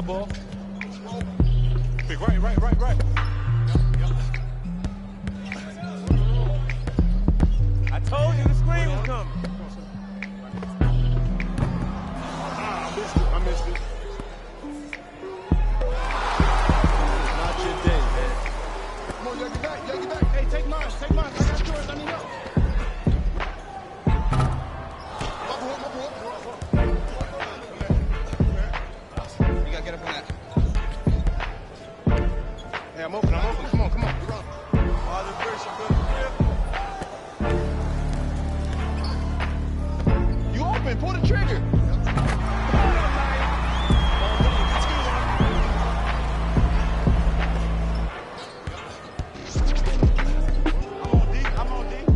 Ball. Big right. I told you the screen was coming. I missed it. Not your day, man. Come on, get back. Hey, take mine. I got yours, I need help. You gotta get up on that. Hey, I'm open. Come on. You're up. trigger. I'm on D. Come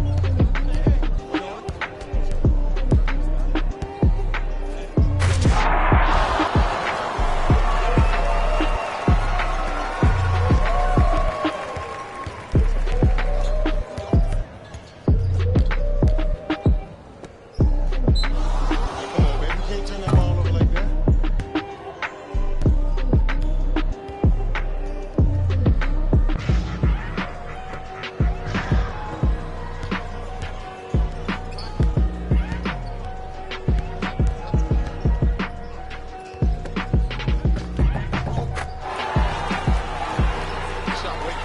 on, baby. You can't turn that ball over like that. Shot, wait.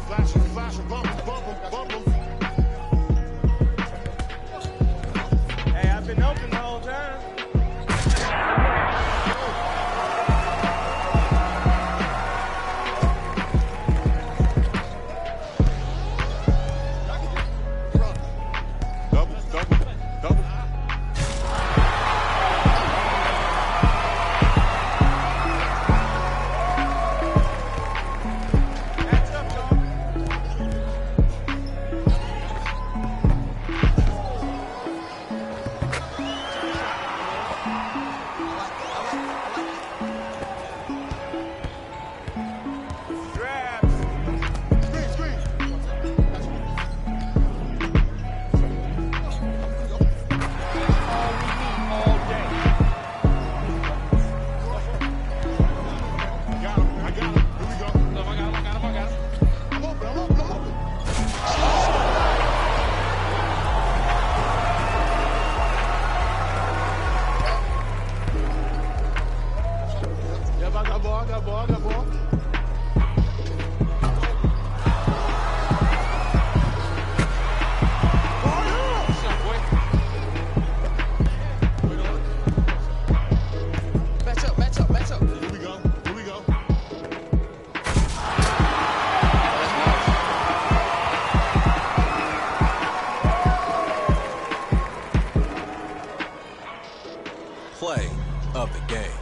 Flash him, bump him. Hey, I've been open the whole time. Double. That's up, dog. Grabs. Screen. All we need all day. I got him. Here we go. I got him. I'm open. Yep, I got ball. Shot, boy. Match up. Here we go. Play of the game.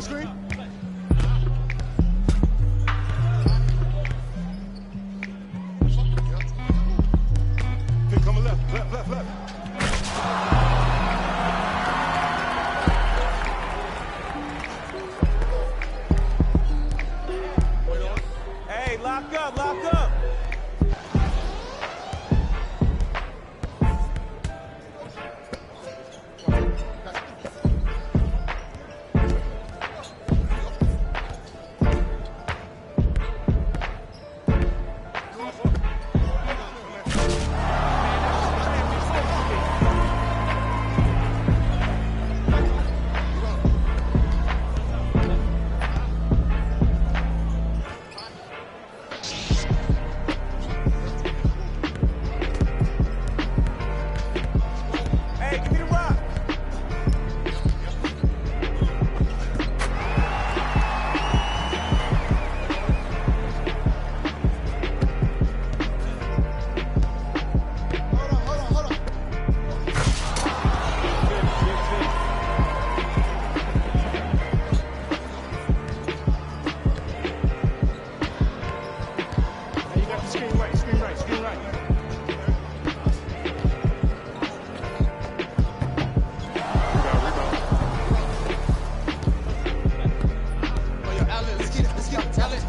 screen. Okay, coming left, left, left, left. Hey, lock up, lock up. Hey, give me the rock. Hold on. Hey, you got the screen right, screen right, screen right. Oh, yo, Allen, let's get it, Allen.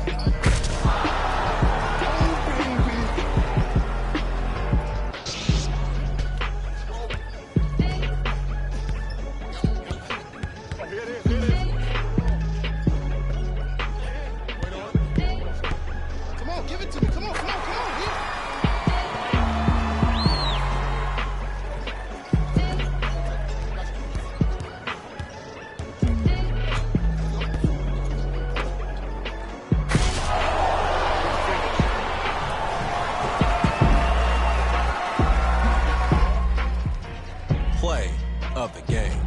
Oh, here it is, here it is. Wait on it. Come on, give it to me. Come on. Yeah. Play of the game.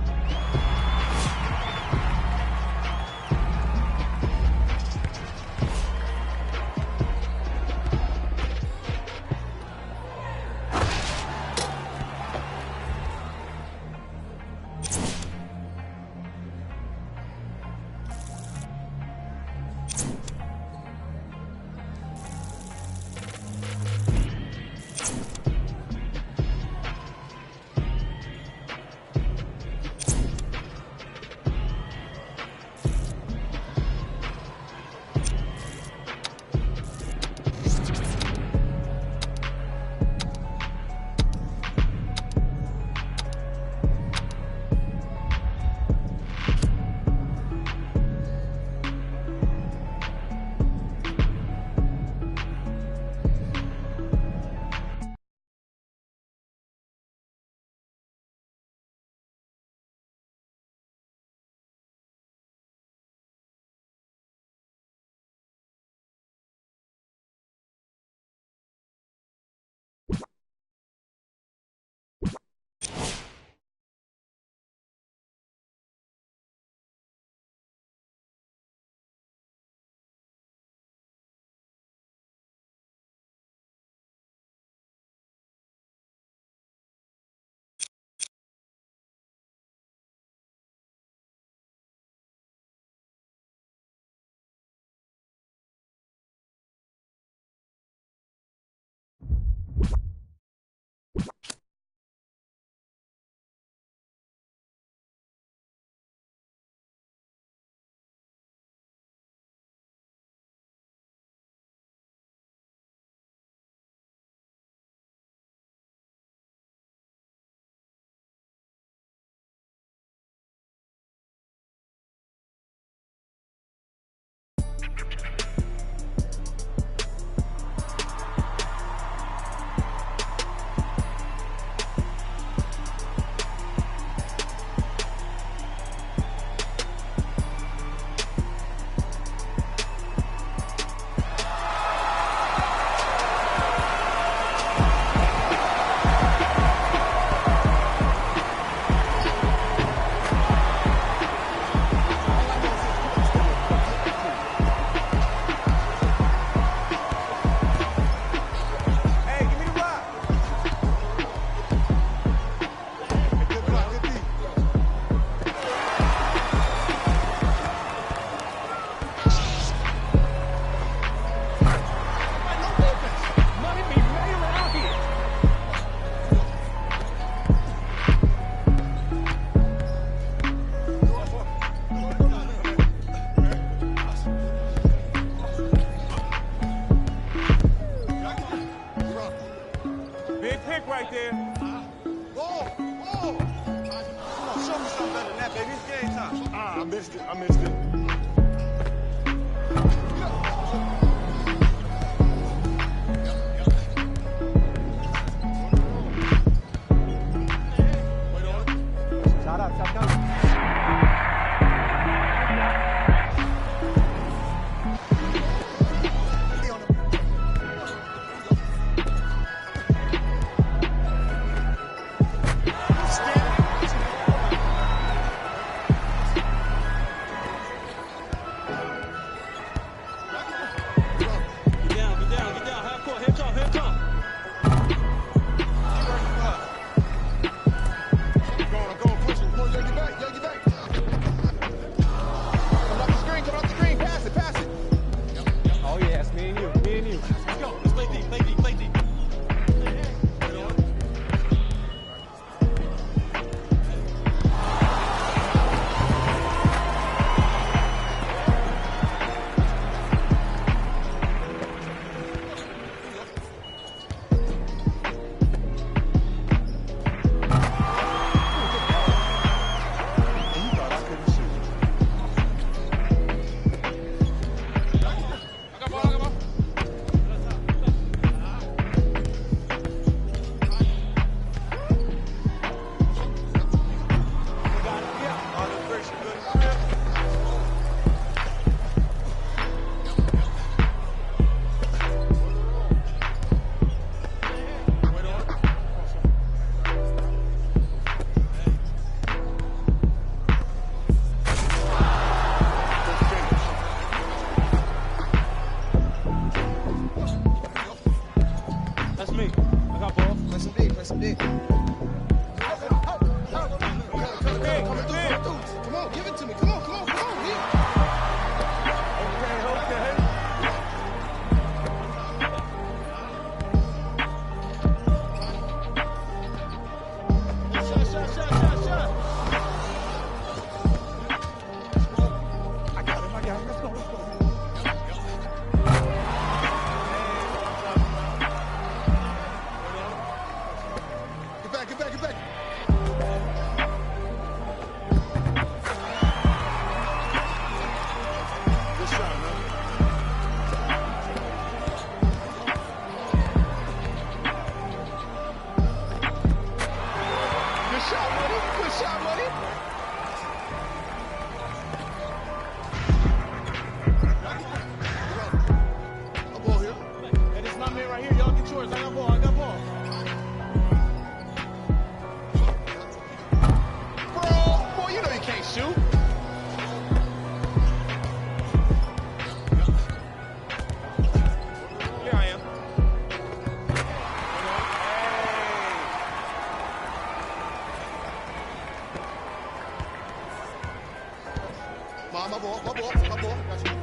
pick right there. Whoa, whoa. Come on, show me something better than that, baby. It's game time. I missed it. I missed it. Shout out, shout out. My ball. Got you.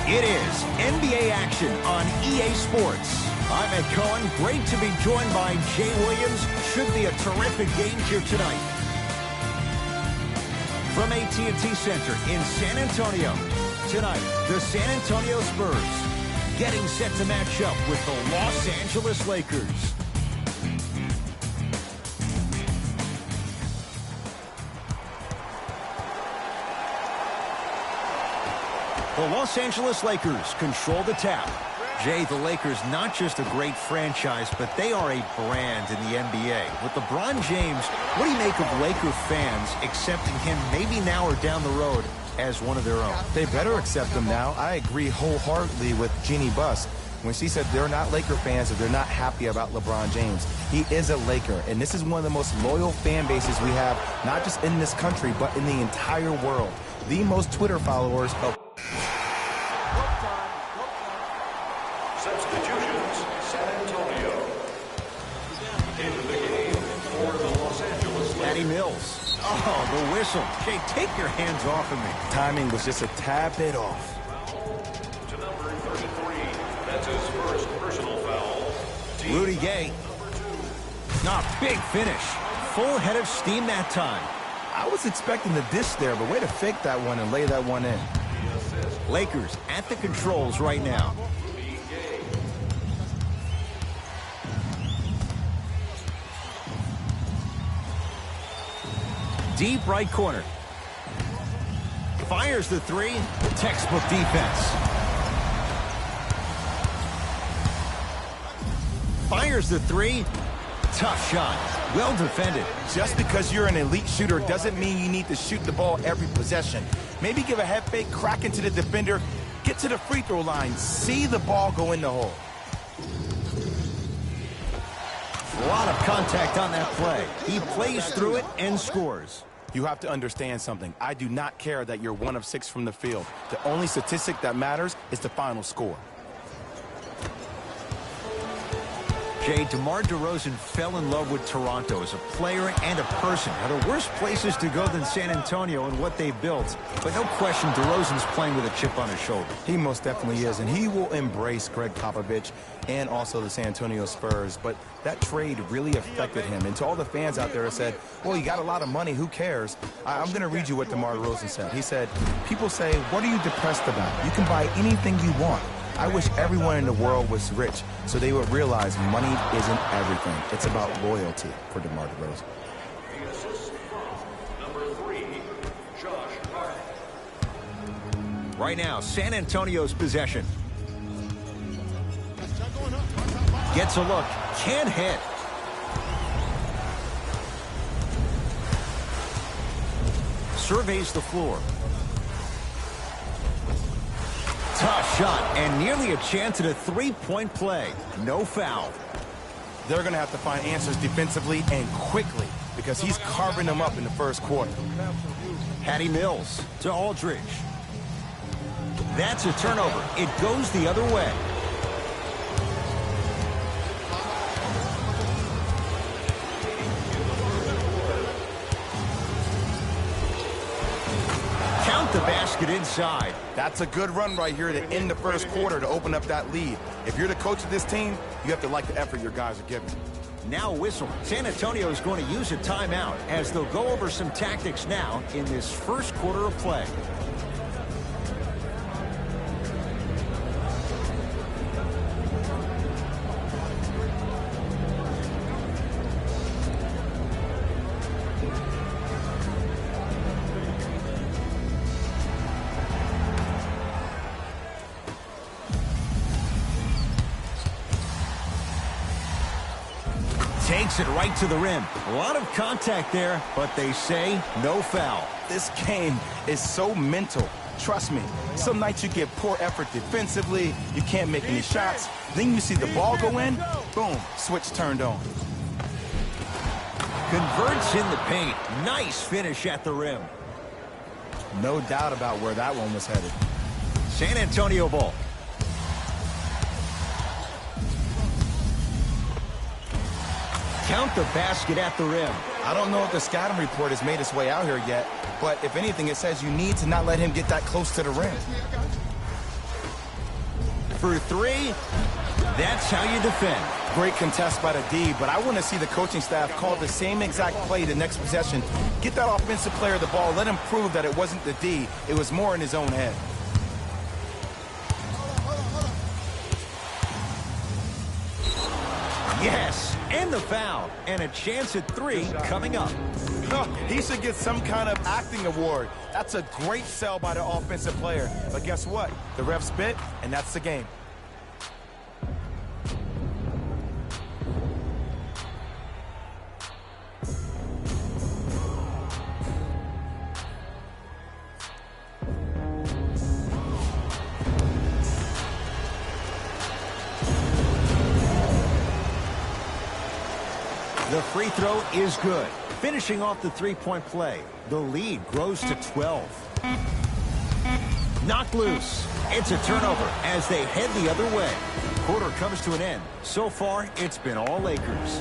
It is NBA action on EA Sports. I'm Ed Cohen. Great to be joined by Jay Williams. Should be a terrific game here tonight. From AT&T Center in San Antonio, tonight, the San Antonio Spurs getting set to match up with the Los Angeles Lakers. The Los Angeles Lakers control the tap. Jay, the Lakers, not just a great franchise, but they are a brand in the NBA. With LeBron James, what do you make of Laker fans accepting him maybe now or down the road as one of their own? They better accept him now. I agree wholeheartedly with Jeannie Buss when she said they're not Laker fans if they're not happy about LeBron James. He is a Laker, and this is one of the most loyal fan bases we have, not just in this country, but in the entire world. The most Twitter followers of substitutions, San Antonio. Into the game for the Los Angeles Lakers. Patty Mills. Oh, the whistle. Jay, take your hands off of me. timing was just a tad bit off. To number 33. That's his first personal foul. Rudy Gay. Big finish. Full head of steam that time. I was expecting the dish there, but way to fake that one and lay that one in. Lakers at the controls right now. Deep right corner. Fires the three. Textbook defense. Fires the three. Tough shot. Well defended. Just because you're an elite shooter doesn't mean you need to shoot the ball every possession. Maybe give a head fake, crack into the defender, get to the free throw line, see the ball go in the hole. A lot of contact on that play. He plays through it and scores. You have to understand something. I do not care that you're 1 of 6 from the field. The only statistic that matters is the final score. Jay, DeMar DeRozan fell in love with Toronto as a player and a person. Now, the worst places to go than San Antonio and what they built. But no question, DeRozan's playing with a chip on his shoulder. He most definitely is, and he will embrace Greg Popovich and also the San Antonio Spurs. But that trade really affected him. And to all the fans out there that said, well, you got a lot of money, who cares? I'm going to read you what DeMar DeRozan said. He said, people say, what are you depressed about? You can buy anything you want. I wish everyone in the world was rich so they would realize money isn't everything. It's about loyalty for DeMar DeRozan. Number 3, Josh Hart. Right now, San Antonio's possession. Gets a look. Can't hit. Surveys the floor. Tough shot and nearly a chance at a three-point play. No foul. They're going to have to find answers defensively and quickly because he's carving them up in the first quarter. Patty Mills to Aldridge. That's a turnover. It goes the other way. Count the basket inside. That's a good run right here to end the first quarter to open up that lead. If you're the coach of this team, you have to like the effort your guys are giving. Now a whistle. San Antonio is going to use a timeout as they'll go over some tactics now in this first quarter of play. Takes it right to the rim. A lot of contact there, but they say no foul. This game is so mental. Trust me, some nights you get poor effort defensively, you can't make any shots, then you see the ball go in, boom, switch turned on. Converts in the paint. Nice finish at the rim. No doubt about where that one was headed. San Antonio ball. Count the basket at the rim. I don't know if the scouting report has made its way out here yet, but if anything, it says you need to not let him get that close to the rim. For three, that's how you defend. Great contest by the D, but I want to see the coaching staff call the same exact play the next possession. Get that offensive player the ball, let him prove that it wasn't the D, it was more in his own head. Yes, and the foul, and a chance at three coming up. He should get some kind of acting award. That's a great sell by the offensive player. But guess what? The refs bit, and that's the game. The free throw is good. Finishing off the three-point play, the lead grows to 12. Knocked loose. It's a turnover as they head the other way. Quarter comes to an end. So far, it's been all Lakers.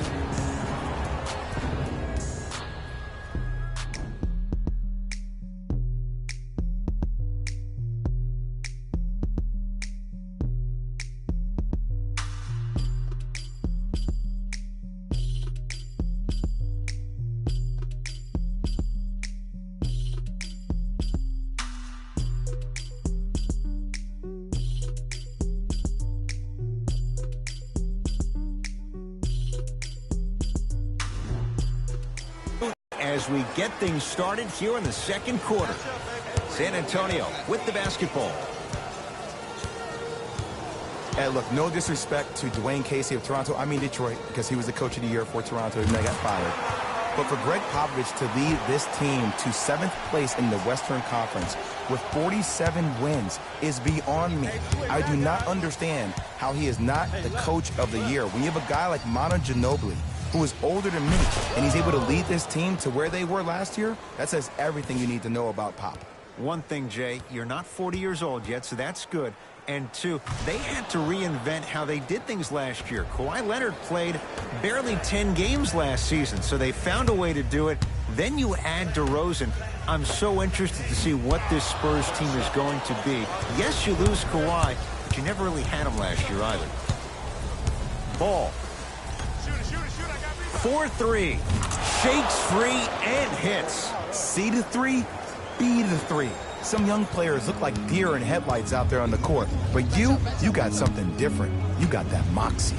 As we get things started here in the second quarter. San Antonio with the basketball. And look, no disrespect to Dwayne Casey of Toronto. I mean Detroit, because he was the coach of the year for Toronto and they got fired. But for Greg Popovich to lead this team to 7th place in the Western Conference with 47 wins is beyond me. I do not understand how he is not the coach of the year. When you have a guy like Manu Ginobili, who is older than me, and he's able to lead this team to where they were last year, that says everything you need to know about Pop. One thing, Jay, you're not 40 years old yet, so that's good. And two, they had to reinvent how they did things last year. Kawhi Leonard played barely 10 games last season, so they found a way to do it. Then you add DeRozan. I'm so interested to see what this Spurs team is going to be. Yes, you lose Kawhi, but you never really had him last year either. Ball. 4-3. Shakes free and hits. C to 3, B to 3. Some young players look like deer in headlights out there on the court. But you got something different. You got that moxie.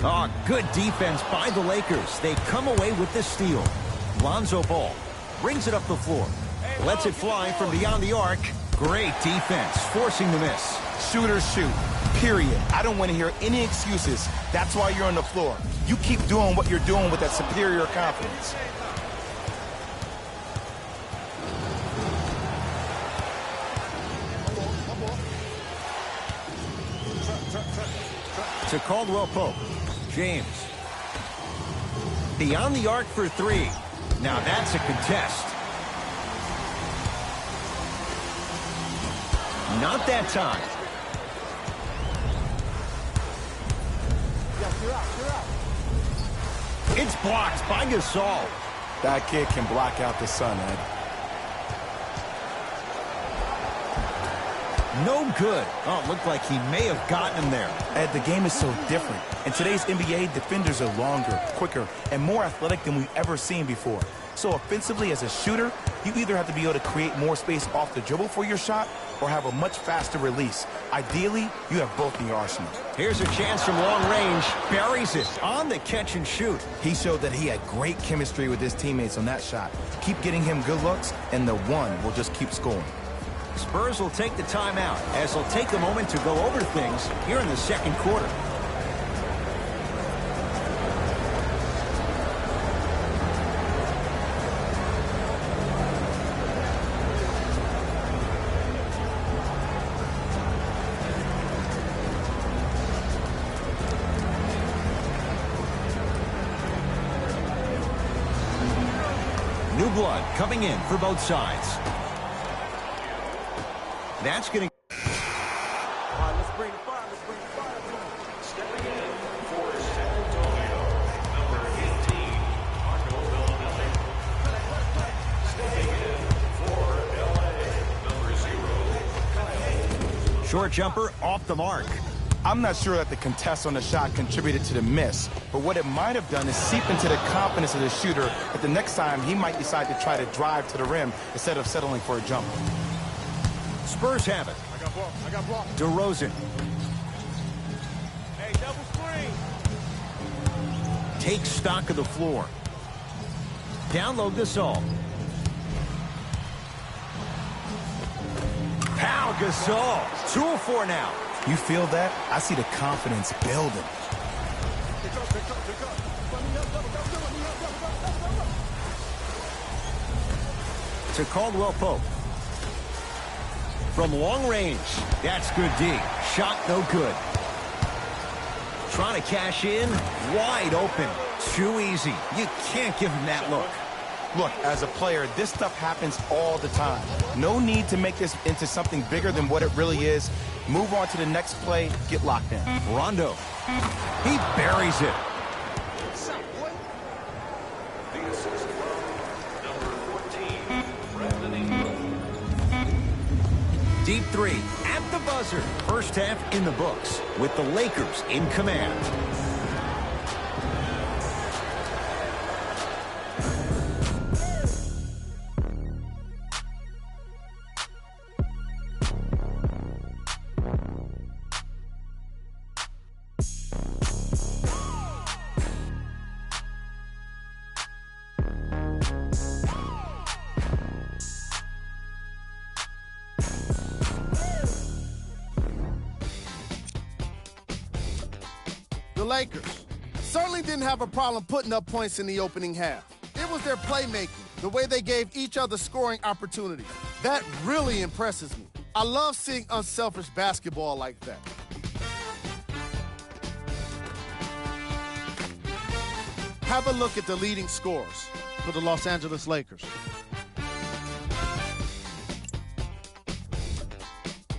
Oh, good defense by the Lakers. They come away with the steal. Lonzo Ball brings it up the floor. Lets it fly from beyond the arc. Great defense, forcing the miss. Shooters shoot, period. I don't want to hear any excuses. That's why you're on the floor. You keep doing what you're doing with that superior confidence. To Caldwell Pope. James. Beyond the arc for three. Now that's a contest. Not that time. It's blocked by Gasol. That kid can block out the sun, Ed. No good. Oh, it looked like he may have gotten him there. Ed, the game is so different. In today's NBA, defenders are longer, quicker, and more athletic than we've ever seen before. So offensively, as a shooter, you either have to be able to create more space off the dribble for your shot or have a much faster release. Ideally, you have both in your arsenal. Here's a chance from long range. Buries it on the catch and shoot. He showed that he had great chemistry with his teammates on that shot. Keep getting him good looks, and the one will just keep scoring. Spurs will take the timeout as they'll take a moment to go over things here in the second quarter. New blood coming in for both sides. That's going to... All right, let's bring the fire. Let's bring the fire. Stepping in for San Antonio, number 18, Marco Bellinelli. Stepping in for LA, number 0, Short jumper off the mark. I'm not sure that the contest on the shot contributed to the miss, but what it might have done is seep into the confidence of the shooter that the next time he might decide to try to drive to the rim instead of settling for a jump. Spurs have it. I got ball. I got ball. DeRozan Hey, double screen. takes stock of the floor. Download Gasol. Pau Gasol. 2 of 4 now. You feel that? I see the confidence building. Pick up, pick up, pick up. Let me up, let me up. To Caldwell Pope. From long range. That's good D. Shot no good. Trying to cash in. Wide open. Too easy. You can't give him that look. Look, as a player, this stuff happens all the time. No need to make this into something bigger than what it really is. Move on to the next play, get locked in. Rondo. He buries it. the assist from number 14, Brandon Ingram. Deep three at the buzzer. First half in the books with the Lakers in command. The Lakers certainly didn't have a problem putting up points in the opening half. It was their playmaking, the way they gave each other scoring opportunities. That really impresses me. I love seeing unselfish basketball like that. Have a look at the leading scorers for the Los Angeles Lakers.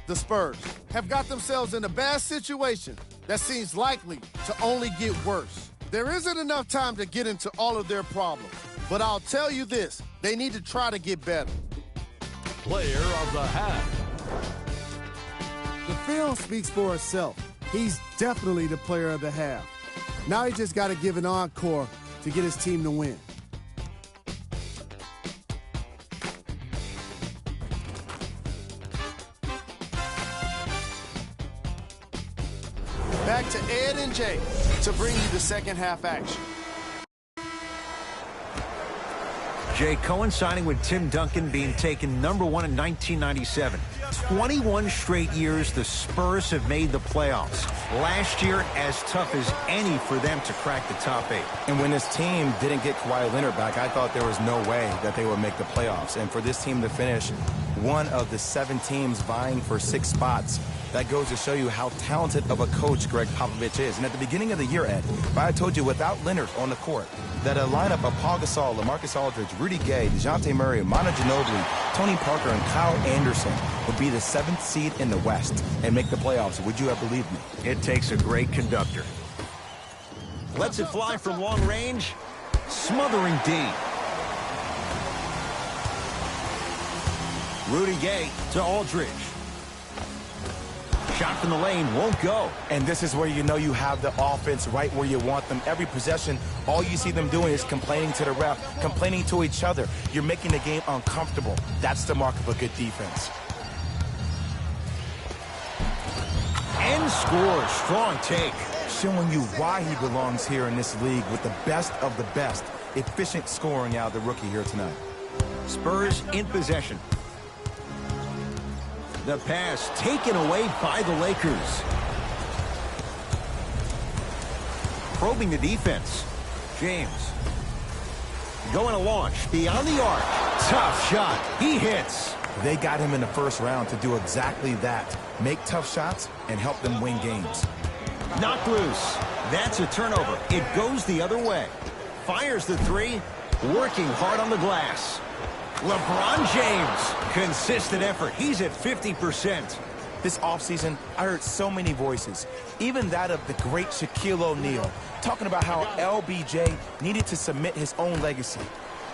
The Spurs have got themselves in a bad situation that seems likely to only get worse. There isn't enough time to get into all of their problems, but I'll tell you this, they need to try to get better. Player of the half. The film speaks for itself. He's definitely the player of the half. Now he just got to give an encore to get his team to win. Back to Ed and Jay to bring you the second half action. Jay coinciding with Tim Duncan being taken #1 in 1997. 21 straight years the Spurs have made the playoffs. Last year, as tough as any for them to crack the top 8. And when this team didn't get Kawhi Leonard back, I thought there was no way that they would make the playoffs. And for this team to finish one of the 7 teams vying for 6 spots, that goes to show you how talented of a coach Greg Popovich is. And at the beginning of the year, Ed, if I had told you without Leonard on the court, that a lineup of Paul Gasol, LaMarcus Aldridge, Rudy Gay, DeJounte Murray, Manu Ginobili, Tony Parker, and Kyle Anderson would be the 7th seed in the West and make the playoffs, would you have believed me? It takes a great conductor. Lets it fly from long range. Smothering D. Rudy Gay to Aldridge. Shot from the lane won't go. And this is where you know you have the offense right where you want them. Every possession, all you see them doing is complaining to the ref, complaining to each other. You're making the game uncomfortable. That's the mark of a good defense. And scores. Strong take. Showing you why he belongs here in this league with the best of the best. Efficient scoring out of the rookie here tonight. Spurs in possession. The pass taken away by the Lakers. Probing the defense. James. Going to launch beyond the arc. Tough shot. He hits. They got him in the first round to do exactly that. Make tough shots and help them win games. Knocked loose. That's a turnover. It goes the other way. Fires the 3. Working hard on the glass. LeBron James, consistent effort. He's at 50%. This offseason, I heard so many voices, even that of the great Shaquille O'Neal, talking about how LBJ needed to submit his own legacy.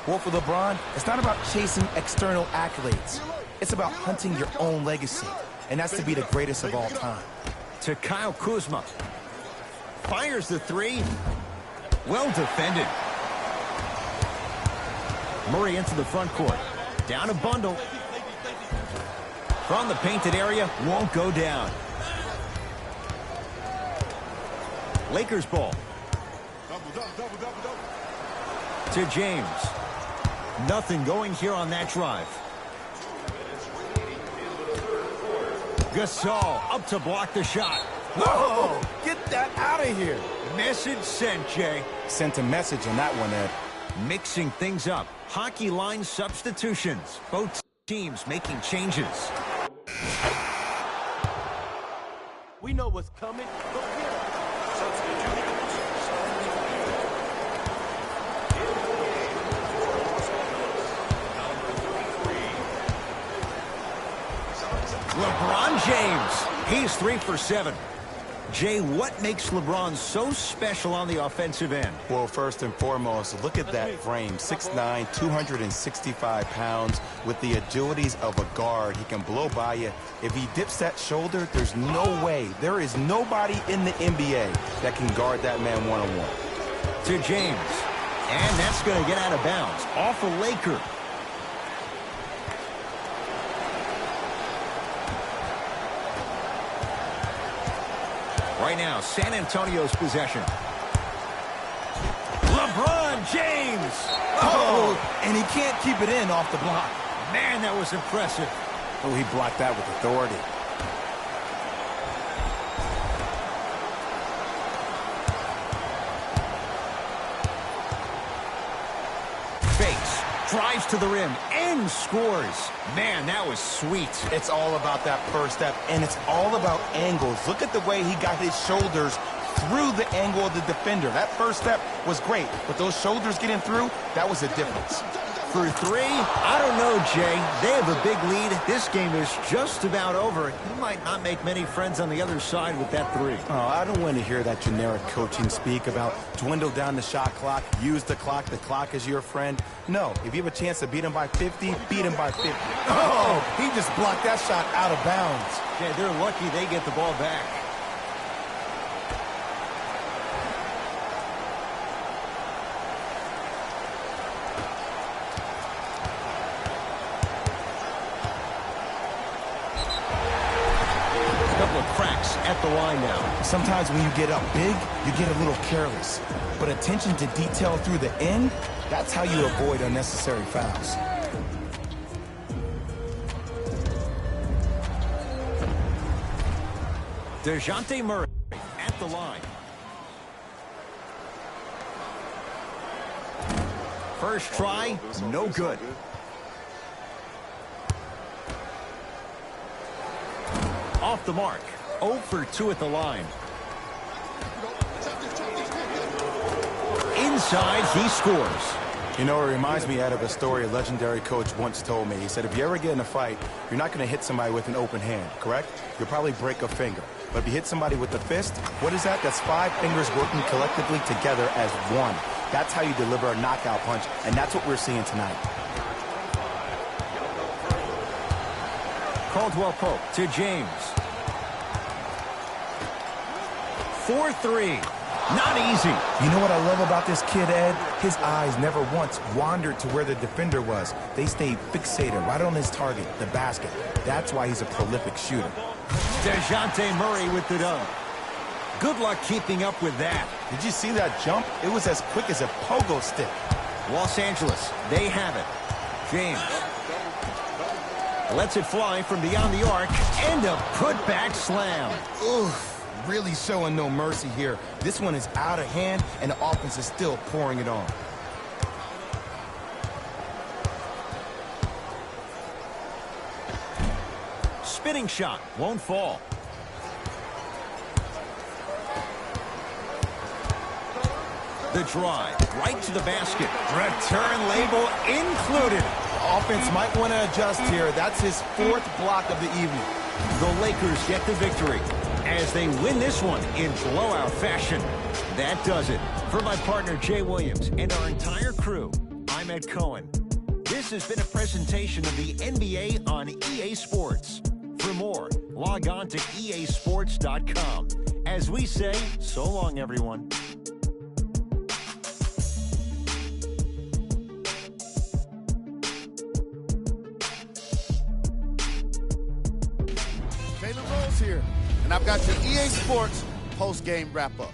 Well, for LeBron, it's not about chasing external accolades. It's about hunting your own legacy, and that's to be the greatest of all time. To Kyle Kuzma. Fires the 3. Well defended. Murray into the front court. Down a bundle. From the painted area, won't go down. Lakers ball. To James. Nothing going here on that drive. Gasol up to block the shot. Whoa! Get that out of here! Message sent, Jay. Sent a message on that one, Ed. Mixing things up. Hockey line substitutions. Both teams making changes. We know what's coming. Look here. LeBron James. He's 3 for 7. Jay, what makes LeBron so special on the offensive end? Well, first and foremost, look at that frame. 6'9", 265 pounds with the agilities of a guard. He can blow by you. If he dips that shoulder, there's no way. There is nobody in the NBA that can guard that man one-on-one. To James. And that's going to get out of bounds. Off a Laker. Right now, San Antonio's possession. LeBron James! Oh, and he can't keep it in off the block. Man, that was impressive. Oh, he blocked that with authority. Fakes, drives to the rim, and scores. Man, that was sweet. It's all about that first step, and it's all about angles. Look at the way he got his shoulders through the angle of the defender. That first step was great, but those shoulders getting through, that was the difference. For 3, I don't know, Jay. They have a big lead. This game is just about over. He might not make many friends on the other side with that 3. Oh, I don't want to hear that generic coaching speak about dwindle down the shot clock, use the clock is your friend. No, if you have a chance to beat him by 50, beat him by 50. Oh, he just blocked that shot out of bounds. Yeah, they're lucky they get the ball back. At the line now. Sometimes when you get up big, you get a little careless. But attention to detail through the end, that's how you avoid unnecessary fouls. DeJounte Murray at the line. First try, no good. Off the mark, 0 for 2 at the line. Inside, he scores. You know, it reminds me of a story a legendary coach once told me. He said, if you ever get in a fight, you're not going to hit somebody with an open hand, correct? You'll probably break a finger. But if you hit somebody with the fist, what is that? That's 5 fingers working collectively together as one. That's how you deliver a knockout punch, and that's what we're seeing tonight. Caldwell Pope to James. 4-3. Not easy. You know what I love about this kid, Ed? His eyes never once wandered to where the defender was. They stayed fixated right on his target, the basket. That's why he's a prolific shooter. DeJounte Murray with the dunk. Good luck keeping up with that. Did you see that jump? It was as quick as a pogo stick. Los Angeles, they have it. James lets it fly from beyond the arc, and a putback slam. Oof. Really showing no mercy here. This one is out of hand, and the offense is still pouring it on. Spinning shot won't fall. The drive right to the basket. Return label included. Offense might want to adjust here. That's his 4th block of the evening. The Lakers get the victory as they win this one in blowout fashion. That does it. For my partner, Jay Williams, and our entire crew, I'm Ed Cohen. This has been a presentation of the NBA on EA Sports. For more, log on to easports.com. As we say, so long, everyone. Here, and I've got your EA Sports post-game wrap-up.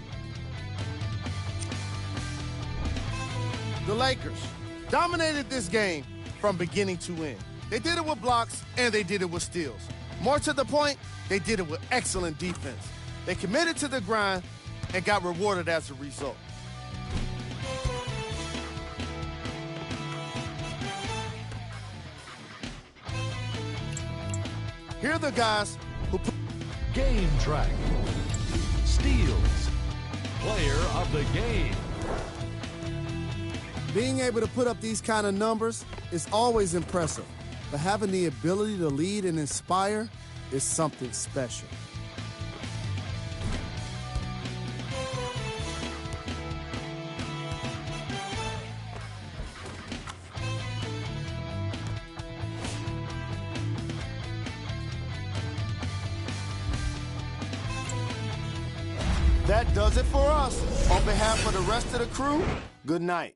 The Lakers dominated this game from beginning to end. They did it with blocks, and they did it with steals. More to the point, they did it with excellent defense. They committed to the grind and got rewarded as a result. Here are the guys who put Game track. Steals. Player of the game. Being able to put up these kind of numbers is always impressive, but having the ability to lead and inspire is something special. That does it for us. On behalf of the rest of the crew, good night.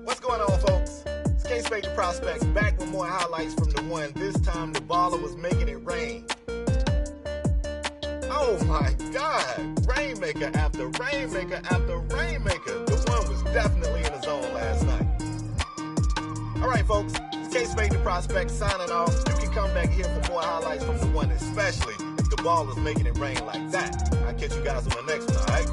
What's going on, folks? It's K-Spade the Prospect back with more highlights from the one. This time the baller was making it rain. Oh my God! Rainmaker after rainmaker after rainmaker. The one was definitely in the zone last night. All right, right, folks. It's K-Spade the Prospect signing off. You can come back here for more highlights from the one, especially if the ball is making it rain like that. I'll catch you guys on the next one, all right?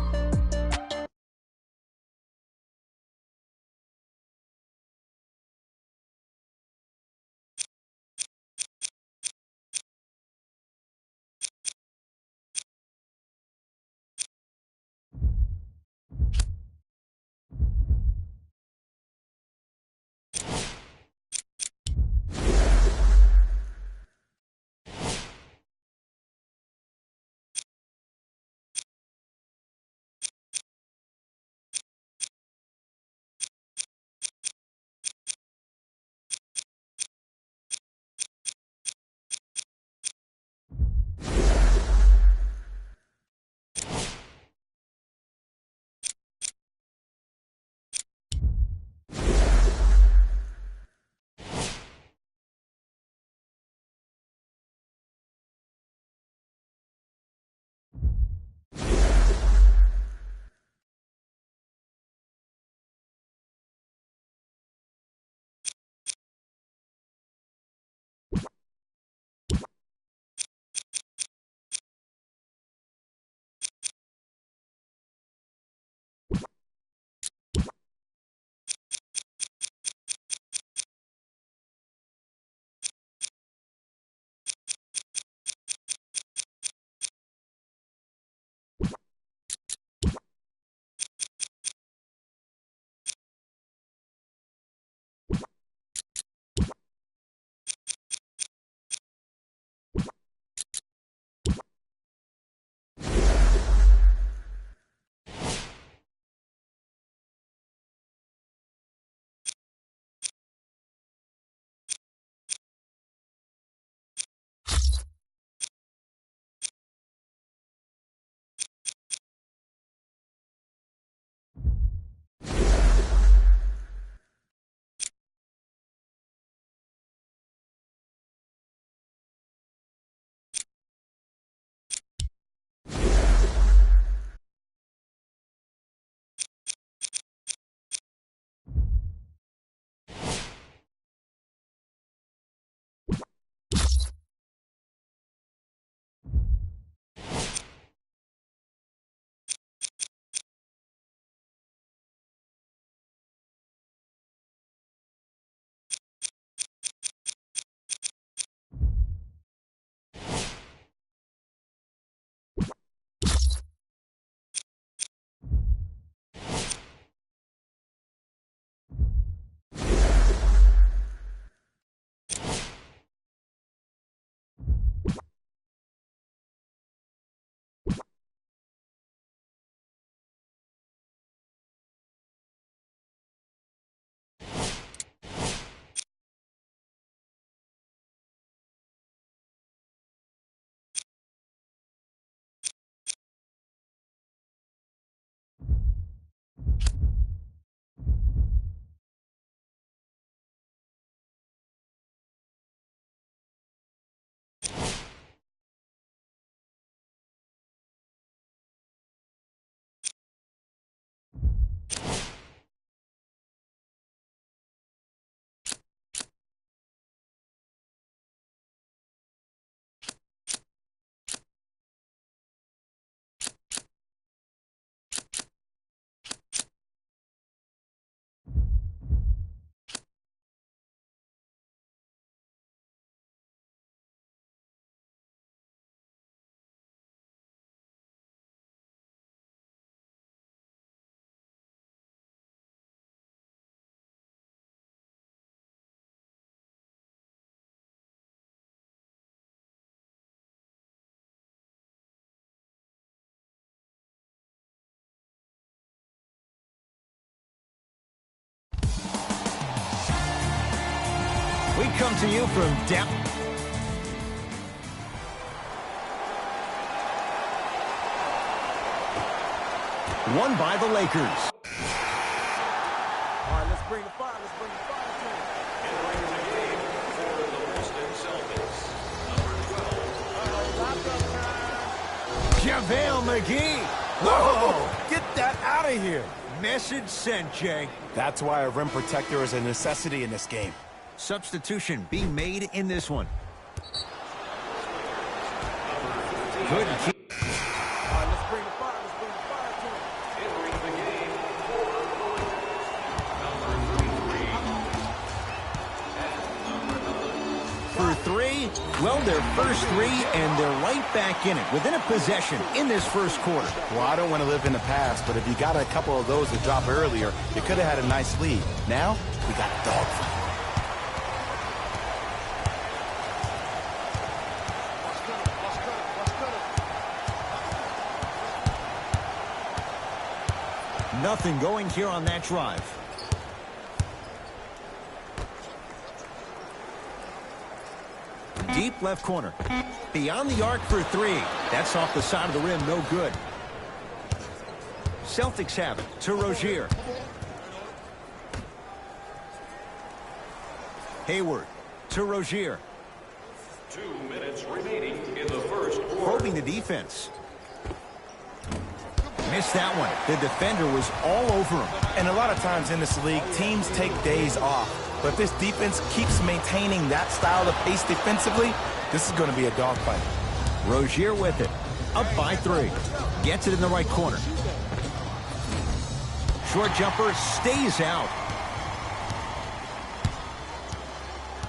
We come to you from depth. Won by the Lakers. All right, let's bring the fire. Let's bring the fire to him. Entering the game for the Boston Celtics, number 12. JaVale McGee. Whoa! Get that out of here. Message sent, Jay. That's why a rim protector is a necessity in this game. Substitution being made in this one. Good keep. For three, well, their first three, and they're right back in it, within a possession in this first quarter. Well, I don't want to live in the past, but if you got a couple of those to drop earlier, you could have had a nice lead. Now, we got a dogfight. Nothing going here on that drive. Deep left corner. Beyond the arc for three. That's off the side of the rim, no good. Celtics have it to Rozier. Hayward to Rozier. 2 minutes remaining in the first quarter. Probing the defense. Missed that one. The defender was all over him. And a lot of times in this league, teams take days off. But if this defense keeps maintaining that style of pace defensively, this is going to be a dogfight. Rozier with it. Up by 3. Gets it in the right corner. Short jumper stays out.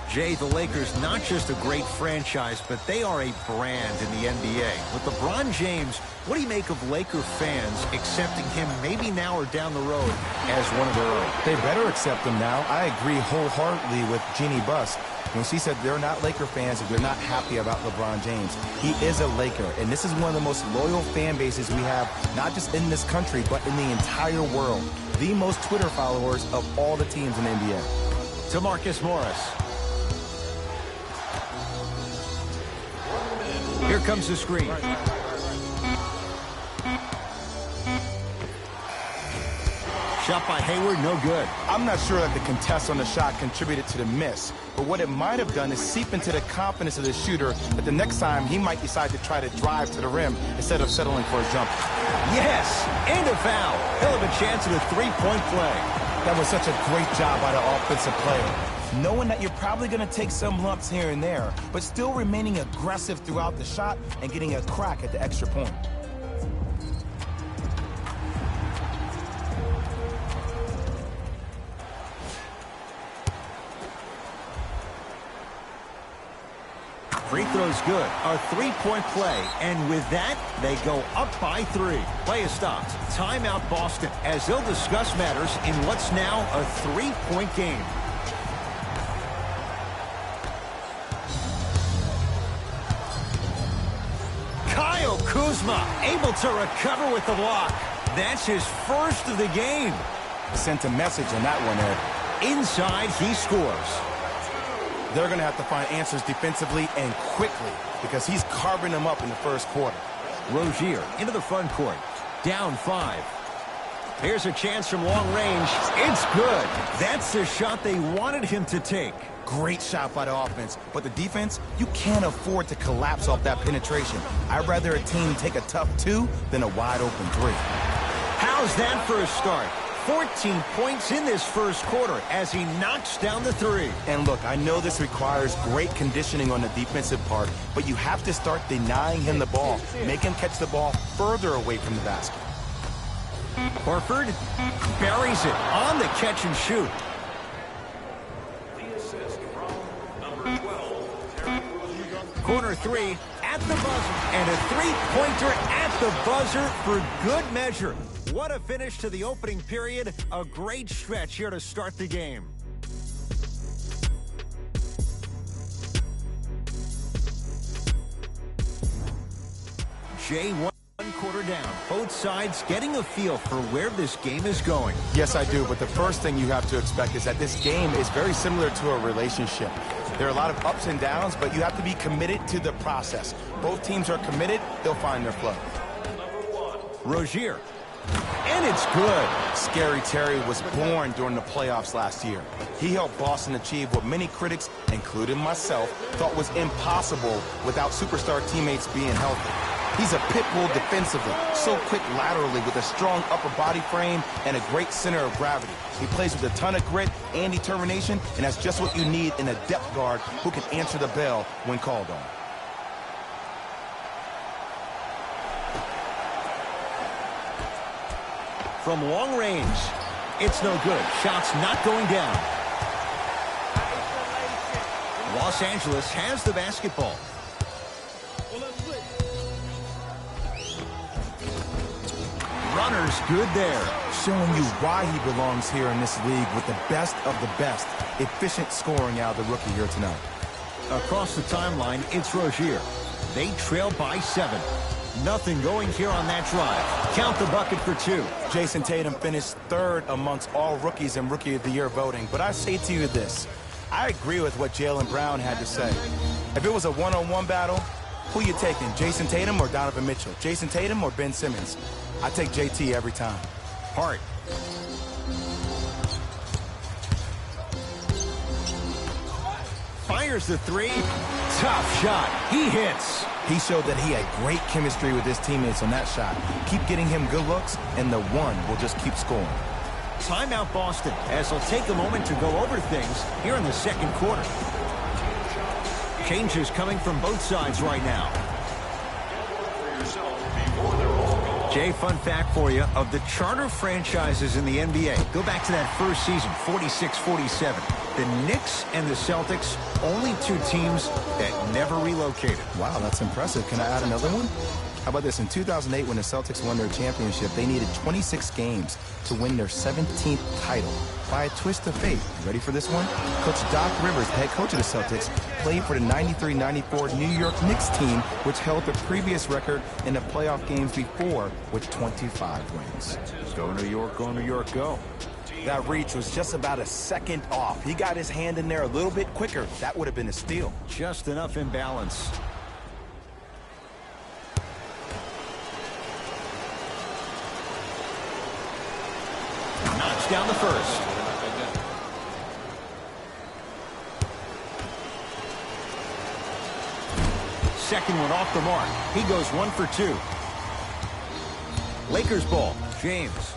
Jay, the Lakers, not just a great franchise, but they are a brand in the NBA. With LeBron James, what do you make of Laker fans accepting him maybe now or down the road as one of their own? They better accept him now. I agree wholeheartedly with Jeannie Buss when she said they're not Laker fans if they're not happy about LeBron James. He is a Laker, and this is one of the most loyal fan bases we have, not just in this country, but in the entire world. The most Twitter followers of all the teams in the NBA. To Marcus Morris. Here comes the screen. Shot by Hayward, no good. I'm not sure that the contest on the shot contributed to the miss, but what it might have done is seep into the confidence of the shooter that the next time he might decide to try to drive to the rim instead of settling for a jumper. Yes, and a foul. He'll have a chance at a three-point play. That was such a great job by the offensive player. Knowing that you're probably going to take some lumps here and there, but still remaining aggressive throughout the shot and getting a crack at the extra point. Free throw's good. A three-point play. And with that, they go up by 3. Play is stopped. Timeout Boston as they'll discuss matters in what's now a 3-point game. Kyle Kuzma able to recover with the block. That's his first of the game. Sent a message on that one, Ed. Inside, he scores. They're going to have to find answers defensively and quickly because he's carving them up in the first quarter. Rozier into the front court. Down 5. Here's a chance from long range. It's good. That's the shot they wanted him to take. Great shot by the offense, but the defense, you can't afford to collapse off that penetration. I'd rather a team take a tough 2 than a wide open 3. How's that for a start? 14 points in this first quarter as he knocks down the 3. And look, I know this requires great conditioning on the defensive part, but you have to start denying him the ball. Make him catch the ball further away from the basket. Horford buries it on the catch and shoot. The assist from number 12. Corner 3 at the buzzer. And a three-pointer at the buzzer for good measure. What a finish to the opening period. A great stretch here to start the game. Jay, one quarter down. Both sides getting a feel for where this game is going. Yes, I do, but the first thing you have to expect is that this game is very similar to a relationship. There are a lot of ups and downs, but you have to be committed to the process. Both teams are committed, they'll find their flow. Rozier. And it's good. Scary Terry was born during the playoffs last year. He helped Boston achieve what many critics, including myself, thought was impossible without superstar teammates being healthy. He's a pit bull defensively, so quick laterally with a strong upper body frame and a great center of gravity. He plays with a ton of grit and determination, and that's just what you need in a depth guard who can answer the bell when called on. From long range, it's no good. Shot's not going down. Los Angeles has the basketball. Runner's good there. Showing you why he belongs here in this league with the best of the best. Efficient scoring out of the rookie here tonight. Across the timeline, it's Rozier. They trail by 7. Nothing going here on that drive. Count the bucket for 2. Jason Tatum finished 3rd amongst all rookies in Rookie of the Year voting. But I say to you this. I agree with what Jaylen Brown had to say. If it was a one-on-one battle, who you taking, Jason Tatum or Donovan Mitchell? Jason Tatum or Ben Simmons? I take JT every time. Hart. Fires the 3. Tough shot. He hits. He showed that he had great chemistry with his teammates on that shot. Keep getting him good looks, and the one will just keep scoring. Timeout Boston, as they'll take a moment to go over things here in the second quarter. Changes coming from both sides right now. Jay, fun fact for you, of the charter franchises in the NBA, go back to that first season, 46-47. The Knicks and the Celtics, only 2 teams that never relocated. Wow, that's impressive. Can I add another one? How about this? In 2008, when the Celtics won their championship, they needed 26 games to win their 17th title. By a twist of fate. You ready for this one? Coach Doc Rivers, head coach of the Celtics, played for the 93-94 New York Knicks team, which held the previous record in the playoff games before with 25 wins. Go New York, go. That reach was just about a second off. He got his hand in there a little bit quicker. That would have been a steal. Just enough imbalance. Knocks down the first. Second one off the mark. He goes 1 for 2. Lakers ball. James.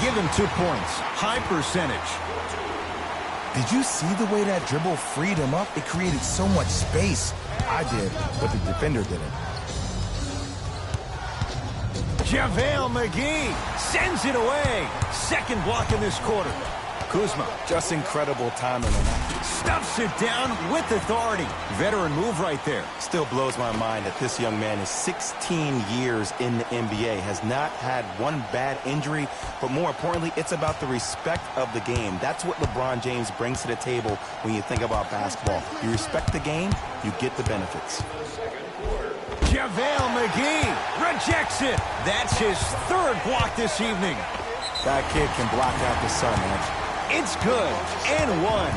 Give him 2 points. High percentage. Did you see the way that dribble freed him up? It created so much space. I did, but the defender didn't. JaVale McGee sends it away. Second block in this quarter. Kuzma. Just incredible timing on that. Stuffs it down with authority. Veteran move right there. Still blows my mind that this young man is 16 years in the NBA, has not had one bad injury, but more importantly, it's about the respect of the game. That's what LeBron James brings to the table when you think about basketball. You respect the game, you get the benefits. JaVale McGee rejects it. That's his 3rd block this evening. That kid can block out the sun, man. It's good, and 1.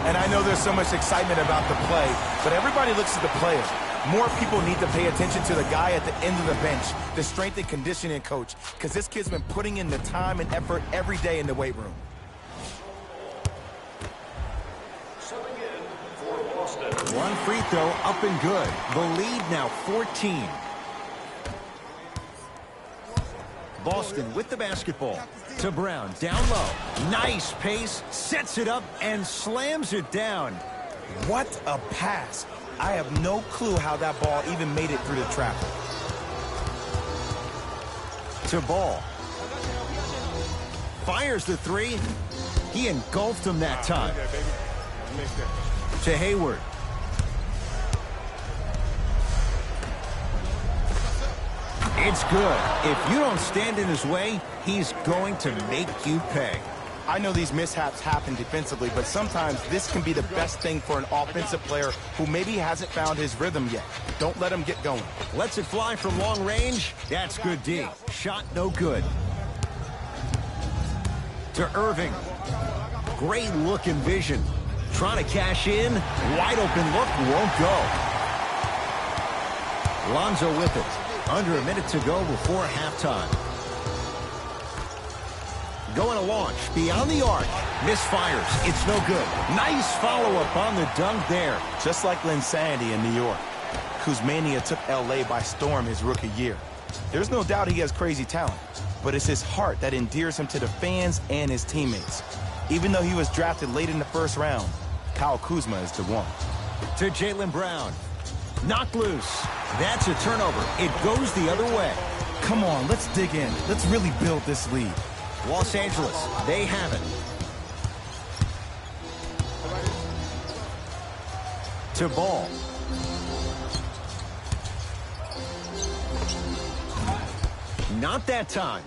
And I know there's so much excitement about the play, but everybody looks at the player. More people need to pay attention to the guy at the end of the bench, the strength and conditioning coach, because this kid's been putting in the time and effort every day in the weight room. One free throw up and good. The lead now 14. Boston with the basketball. To Brown, down low. Nice pace, sets it up, and slams it down. What a pass. I have no clue how that ball even made it through the traffic. To Ball. Fires the 3. He engulfed him that time. To Hayward. It's good. If you don't stand in his way, he's going to make you pay. I know these mishaps happen defensively, but sometimes this can be the best thing for an offensive player who maybe hasn't found his rhythm yet. Don't let him get going. Lets it fly from long range. That's good D. Shot no good. To Irving. Great look and vision. Trying to cash in. Wide open look. Won't go. Lonzo with it. Under a minute to go before halftime. Going to launch beyond the arc. Misfires. It's no good. Nice follow-up on the dunk there. Just like Linsanity in New York. Kuzmania took L.A. by storm his rookie year. There's no doubt he has crazy talent, but it's his heart that endears him to the fans and his teammates. Even though he was drafted late in the first round, Kyle Kuzma is the one. To Jaylen Brown. Knocked loose. That's a turnover. It goes the other way. Come on, let's dig in. Let's really build this lead. Los Angeles, they have it. To Ball. Not that time.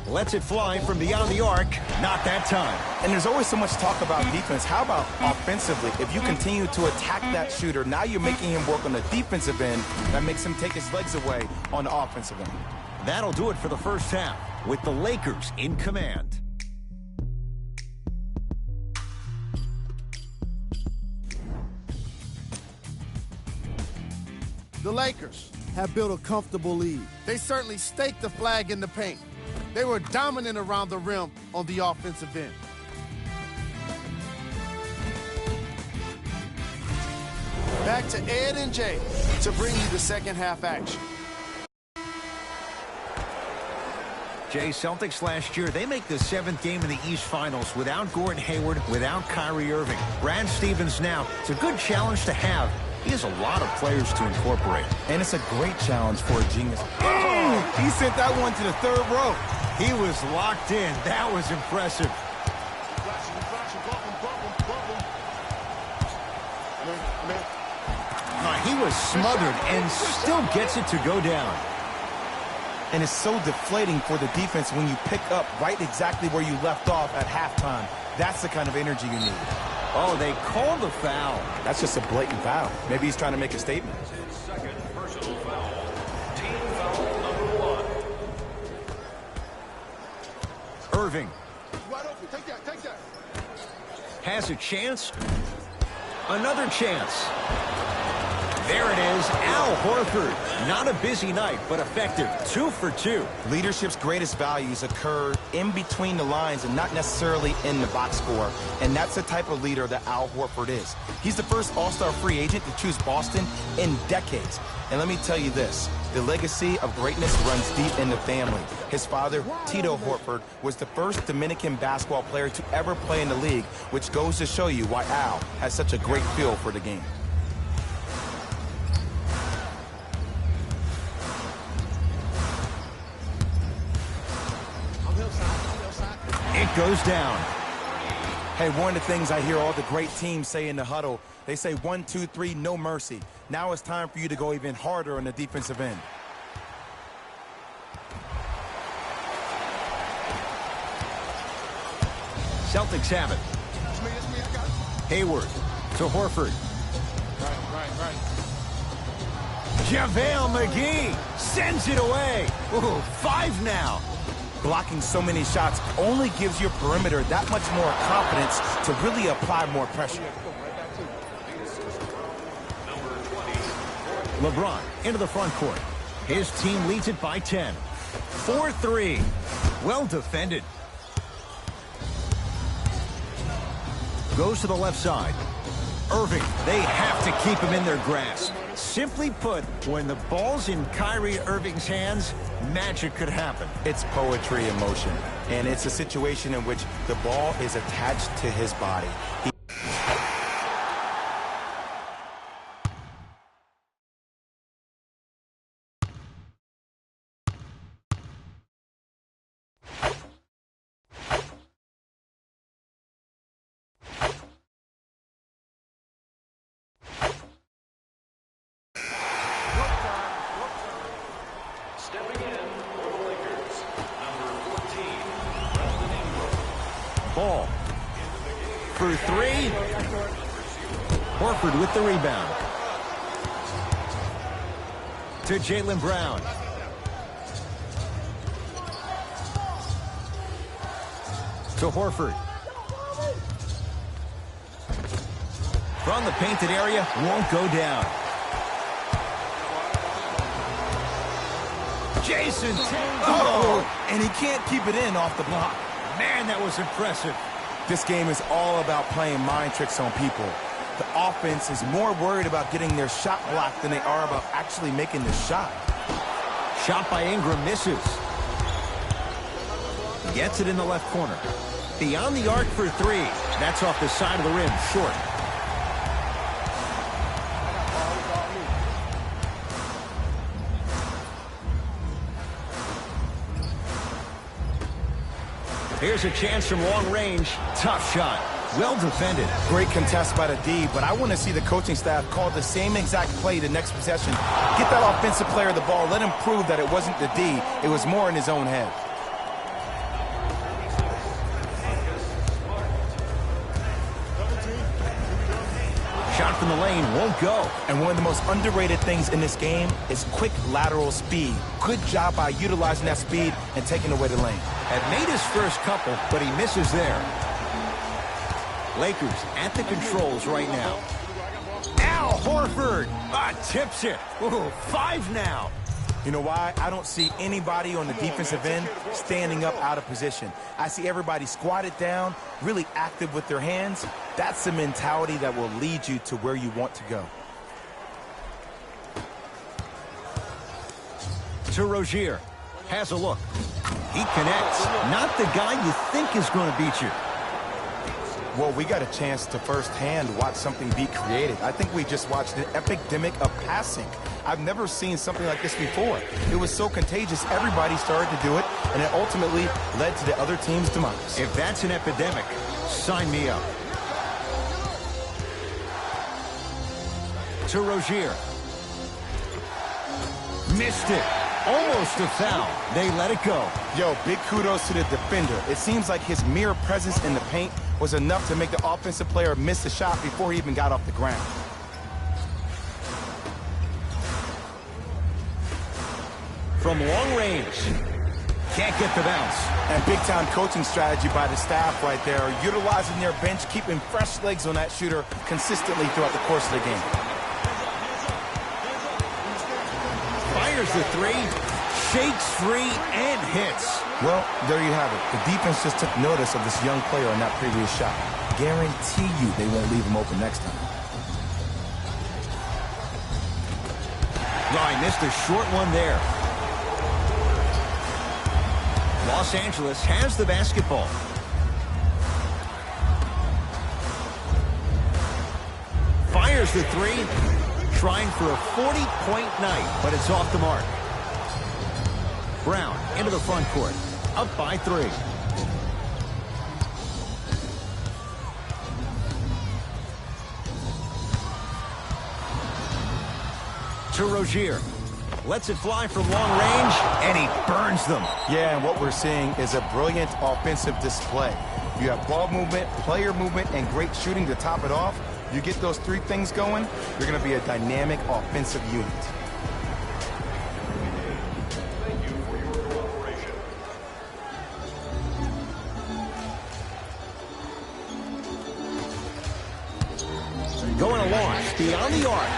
Lets it fly from beyond the arc. Not that time. And there's always so much talk about defense. How about offensively? If you continue to attack that shooter, now you're making him work on the defensive end. That makes him take his legs away on the offensive end. That'll do it for the first half, with the Lakers in command. The Lakers have built a comfortable lead. They certainly staked the flag in the paint. They were dominant around the rim on the offensive end. Back to Ed and Jay to bring you the second half action. Jay, Celtics last year, they make the 7th game in the East Finals without Gordon Hayward, without Kyrie Irving. Brad Stevens now, it's a good challenge to have. He has a lot of players to incorporate. And it's a great challenge for a genius. Oh, he sent that one to the third row. He was locked in. That was impressive. He was smothered and still gets it to go down. And it's so deflating for the defense when you pick up right exactly where you left off at halftime. That's the kind of energy you need. Oh, they called the foul. That's just a blatant foul. Maybe he's trying to make a statement. Second personal foul. Team foul number 1. Irving. Wide open. Take that. Take that. Has a chance. Another chance. There it is, Al Horford. Not a busy night, but effective. 2 for 2. Leadership's greatest values occur in between the lines and not necessarily in the box score. And that's the type of leader that Al Horford is. He's the first all-star free agent to choose Boston in decades. And let me tell you this, the legacy of greatness runs deep in the family. His father, Tito Horford, was the first Dominican basketball player to ever play in the league, which goes to show you why Al has such a great feel for the game. It goes down. Hey, one of the things I hear all the great teams say in the huddle, they say 1, 2, 3, no mercy. Now it's time for you to go even harder on the defensive end. Celtics have it. Hayward to Horford. Right. JaVale McGee sends it away. Ooh, 5 now. Blocking so many shots only gives your perimeter that much more confidence to really apply more pressure. LeBron into the front court. His team leads it by 10. 4-3. Well defended. Goes to the left side. Irving, they have to keep him in their grasp. Simply put, when the ball's in Kyrie Irving's hands, magic could happen. It's poetry in motion, and it's a situation in which the ball is attached to his body. Ball for 3. Horford with the rebound. To Jaylen Brown. To Horford. From the painted area, won't go down. Jason. Oh, and he can't keep it in off the block. Man, that was impressive. This game is all about playing mind tricks on people. The offense is more worried about getting their shot blocked than they are about actually making the shot. Shot by Ingram misses. Gets it in the left corner. Beyond the arc for three. That's off the side of the rim, short. Here's a chance from long range. Tough shot. Well defended. Great contest by the D, but I want to see the coaching staff call the same exact play the next possession. Get that offensive player the ball. Let him prove that it wasn't the D. It was more in his own head. Shot from the lane won't go. And one of the most underrated things in this game is quick lateral speed. Good job by utilizing that speed and taking away the lane. Had made his first couple, but he misses there. Lakers at the controls right now. Al Horford tips it. Ooh, 5 now. You know why? I don't see anybody on the defensive end standing up out of position. I see everybody squatted down, really active with their hands. That's the mentality that will lead you to where you want to go. To Rozier. Has a look. He connects. Not the guy you think is going to beat you. Well, we got a chance to firsthand watch something be created. I think we just watched an epidemic of passing. I've never seen something like this before. It was so contagious, everybody started to do it, and it ultimately led to the other team's demise. If that's an epidemic, sign me up. To Rozier. Missed it. Almost a foul. They let it go. Yo, big kudos to the defender. It seems like his mere presence in the paint was enough to make the offensive player miss the shot before he even got off the ground. From long range. Can't get the bounce. And big-time coaching strategy by the staff right there, utilizing their bench, keeping fresh legs on that shooter consistently throughout the course of the game. Fires the three, shakes free, and hits. Well, there you have it. The defense just took notice of this young player on that previous shot. Guarantee you they won't leave him open next time. No, he missed a short one there. Los Angeles has the basketball. Fires the three. Trying for a 40-point night, but it's off the mark. Brown into the front court. Up by 3. To Rozier. Lets it fly from long range, and he burns them. Yeah, and what we're seeing is a brilliant offensive display. You have ball movement, player movement, and great shooting to top it off. You get those 3 things going, you're going to be a dynamic offensive unit. Thank you for your cooperation. Going to launch beyond the arc.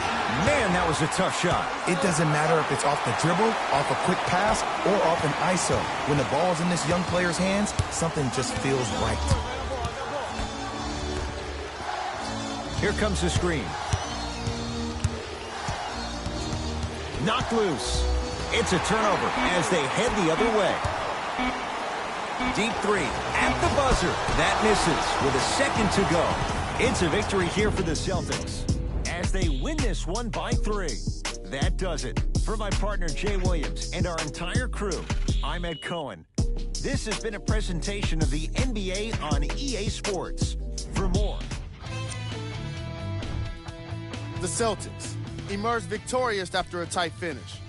Man, that was a tough shot. It doesn't matter if it's off the dribble, off a quick pass, or off an ISO. When the ball's in this young player's hands, something just feels right. Here comes the screen. Knocked loose. It's a turnover as they head the other way. Deep 3 at the buzzer. That misses with a second to go. It's a victory here for the Celtics as they win this one by 3. That does it. For my partner Jay Williams and our entire crew, I'm Ed Cohen. This has been a presentation of the NBA on EA Sports. For more, The Celtics emerged victorious after a tight finish.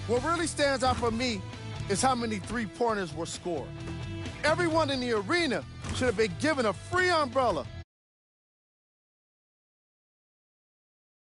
What really stands out for me is how many three-pointers were scored. Everyone in the arena should have been given a free umbrella